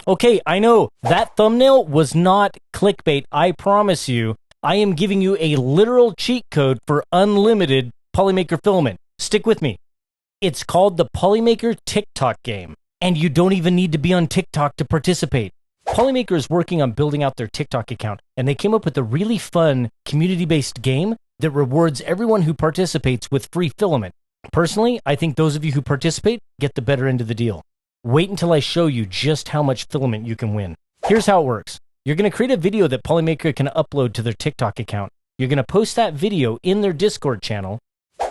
Okay, I know that thumbnail was not clickbait. I promise you, I am giving you a literal cheat code for unlimited Polymaker filament. Stick with me. It's called the Polymaker TikTok game, and you don't even need to be on TikTok to participate. Polymaker is working on building out their TikTok account, and they came up with a really fun community-based game that rewards everyone who participates with free filament. Personally, I think those of you who participate get the better end of the deal. Wait until I show you just how much filament you can win. Here's how it works. You're going to create a video that Polymaker can upload to their TikTok account. You're going to post that video in their Discord channel,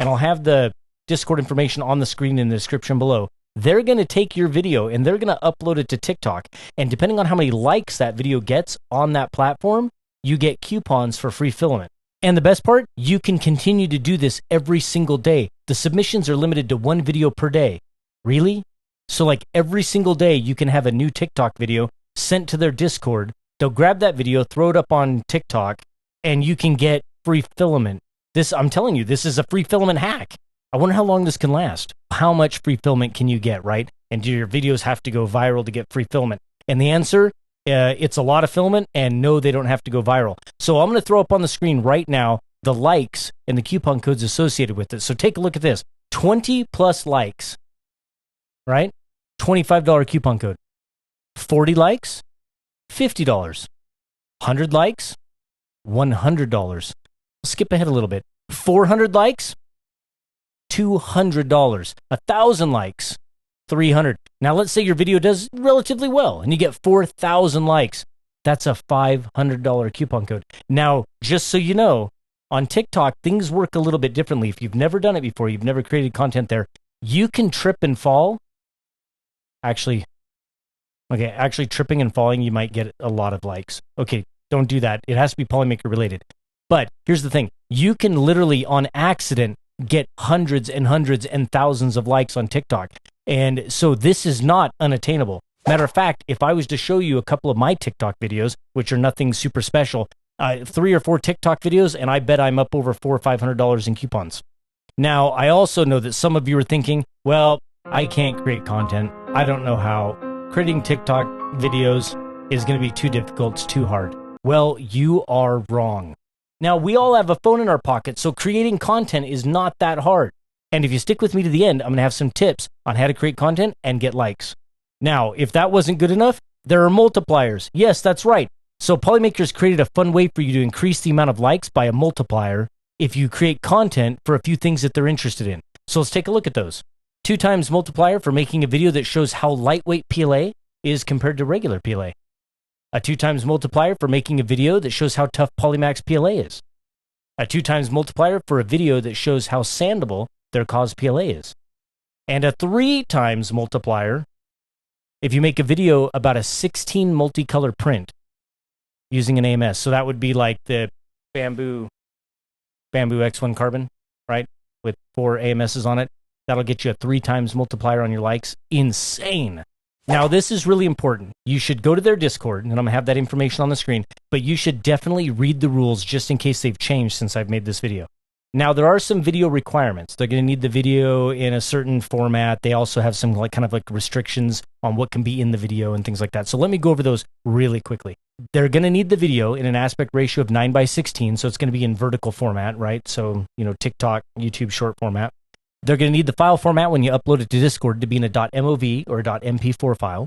and I'll have the Discord information on the screen in the description below. They're going to take your video and they're going to upload it to TikTok. And depending on how many likes that video gets on that platform, you get coupons for free filament. And the best part, you can continue to do this every single day. The submissions are limited to 1 video per day. Really? So like every single day, you can have a new TikTok video sent to their Discord. They'll grab that video, throw it up on TikTok, and you can get free filament. I'm telling you, this is a free filament hack. I wonder how long this can last. How much free filament can you get, right? And do your videos have to go viral to get free filament? And the answer, it's a lot of filament, and no, they don't have to go viral. So I'm going to throw up on the screen right now the likes and the coupon codes associated with it. So take a look at this. 20 plus likes, right? $25 coupon code. 40 likes, $50. 100 likes, $100. Skip ahead a little bit. 400 likes, $200. 1,000 likes, $300. Now let's say your video does relatively well and you get 4,000 likes. That's a $500 coupon code. Now, just so you know, on TikTok, things work a little bit differently. If you've never done it before, you've never created content there, you can trip and fall. Actually, tripping and falling, you might get a lot of likes. Okay, don't do that. It has to be Polymaker related. But here's the thing. You can literally, on accident, get hundreds and hundreds and thousands of likes on TikTok. And so this is not unattainable. Matter of fact, if I was to show you a couple of my TikTok videos, which are nothing super special, 3 or 4 TikTok videos, and I bet I'm up over $400 or $500 in coupons. Now, I also know that some of you are thinking, well, I can't create content. I don't know how. Creating TikTok videos is going to be too difficult. It's too hard. Well, you are wrong. Now, we all have a phone in our pocket, so creating content is not that hard. And if you stick with me to the end, I'm going to have some tips on how to create content and get likes. Now, if that wasn't good enough, there are multipliers. Yes, that's right. So Polymaker's created a fun way for you to increase the amount of likes by a multiplier if you create content for a few things that they're interested in. So let's take a look at those. 2 times multiplier for making a video that shows how lightweight PLA is compared to regular PLA. A 2 times multiplier for making a video that shows how tough Polymax PLA is. A 2 times multiplier for a video that shows how sandable their cause PLA is. And a 3 times multiplier if you make a video about a 16 multicolor print using an AMS. So that would be like the bamboo X1 carbon, right? With 4 AMSs on it. That'll get you a 3 times multiplier on your likes. Insane. Now, this is really important. You should go to their Discord, and I'm going to have that information on the screen, but you should definitely read the rules just in case they've changed since I've made this video. Now, there are some video requirements. They're going to need the video in a certain format. They also have some kind of restrictions on what can be in the video and things like that. So let me go over those really quickly. They're going to need the video in an aspect ratio of 9:16, so it's going to be in vertical format, right? So, TikTok, YouTube short format. They're going to need the file format when you upload it to Discord to be in a .mov or a .mp4 file.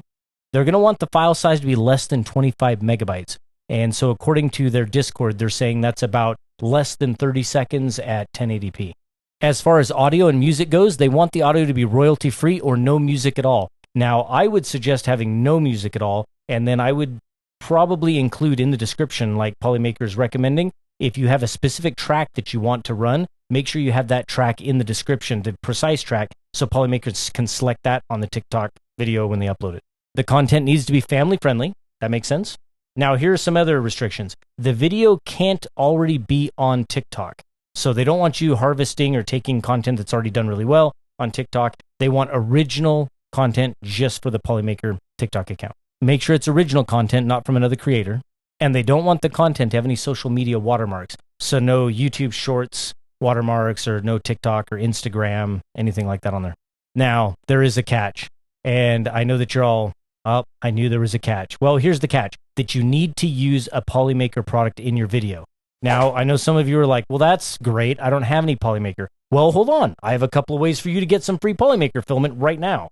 They're going to want the file size to be less than 25 megabytes. And so according to their Discord, they're saying that's about less than 30 seconds at 1080p. As far as audio and music goes, they want the audio to be royalty-free or no music at all. Now, I would suggest having no music at all, and then I would probably include in the description, like Polymaker is recommending, if you have a specific track that you want to run, make sure you have that track in the description, the precise track, so Polymakers can select that on the TikTok video when they upload it. The content needs to be family-friendly. That makes sense? Now, here are some other restrictions. The video can't already be on TikTok. So they don't want you harvesting or taking content that's already done really well on TikTok. They want original content just for the Polymaker TikTok account. Make sure it's original content, not from another creator. And they don't want the content to have any social media watermarks. So no YouTube Shorts watermarks or no TikTok or Instagram, anything like that on there. Now, there is a catch. And I know that you're all Oh, I knew there was a catch. Well, here's the catch, that you need to use a Polymaker product in your video. Now, I know some of you are like, well, that's great. I don't have any Polymaker. Well, hold on. I have a couple of ways for you to get some free Polymaker filament right now.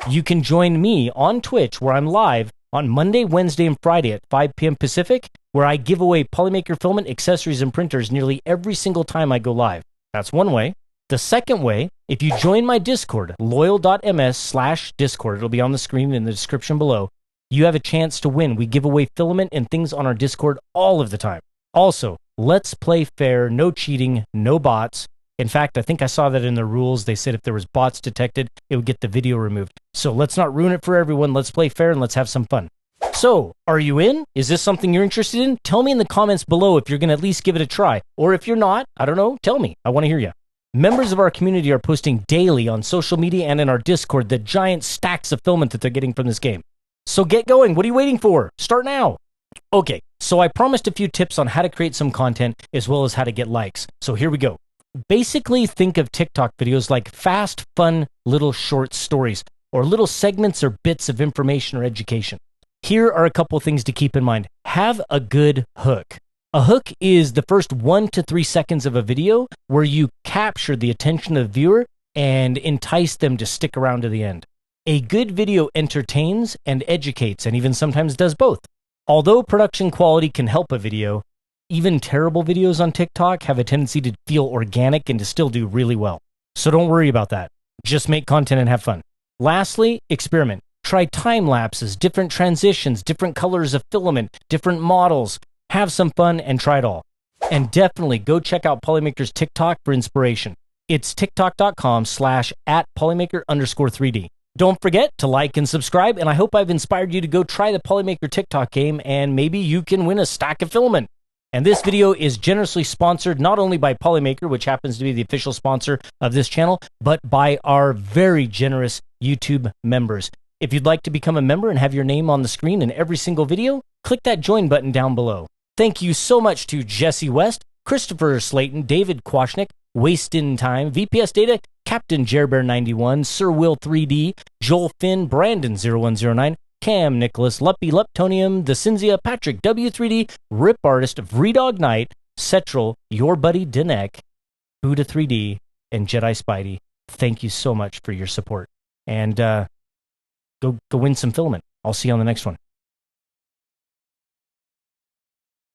You can join me on Twitch, where I'm live on Monday, Wednesday, and Friday at 5 p.m. Pacific, where I give away Polymaker filament, accessories, and printers nearly every single time I go live. That's one way. The second way, if you join my Discord, loyal.ms/Discord, it'll be on the screen in the description below, you have a chance to win. We give away filament and things on our Discord all of the time. Also, let's play fair, no cheating, no bots. In fact, I think I saw that in the rules. They said if there was bots detected, it would get the video removed. So let's not ruin it for everyone. Let's play fair and let's have some fun. So, are you in? Is this something you're interested in? Tell me in the comments below if you're going to at least give it a try. Or if you're not, I don't know, tell me. I want to hear you. Members of our community are posting daily on social media and in our Discord the giant stacks of filament that they're getting from this game. So get going. What are you waiting for? Start now. Okay, so I promised a few tips on how to create some content as well as how to get likes. So here we go. Basically, think of TikTok videos like fast, fun, little short stories or little segments or bits of information or education. Here are a couple things to keep in mind. Have a good hook. A hook is the first 1 to 3 seconds of a video where you capture the attention of the viewer and entice them to stick around to the end. A good video entertains and educates, and even sometimes does both. Although production quality can help a video, even terrible videos on TikTok have a tendency to feel organic and to still do really well. So don't worry about that. Just make content and have fun. Lastly, experiment. Try time lapses, different transitions, different colors of filament, different models. Have some fun and try it all. And definitely go check out Polymaker's TikTok for inspiration. It's tiktok.com/@polymaker_3D. Don't forget to like and subscribe, and I hope I've inspired you to go try the Polymaker TikTok game, and maybe you can win a stack of filament. And this video is generously sponsored not only by Polymaker, which happens to be the official sponsor of this channel, but by our very generous YouTube members. If you'd like to become a member and have your name on the screen in every single video, click that join button down below. Thank you so much to Jesse West, Christopher Slayton, David Kwashnick, Wastin' Time, VPS Data, Captain Jerbear91, Sir Will 3D, Joel Finn, Brandon0109, Cam Nicholas, Luppy Leptonium, The Cinzia, Patrick W3D, Rip Artist, Vredog Knight, Setral, Your Buddy Dinek, Buddha 3D, and Jedi Spidey. Thank you so much for your support. And go win some filament. I'll see you on the next one.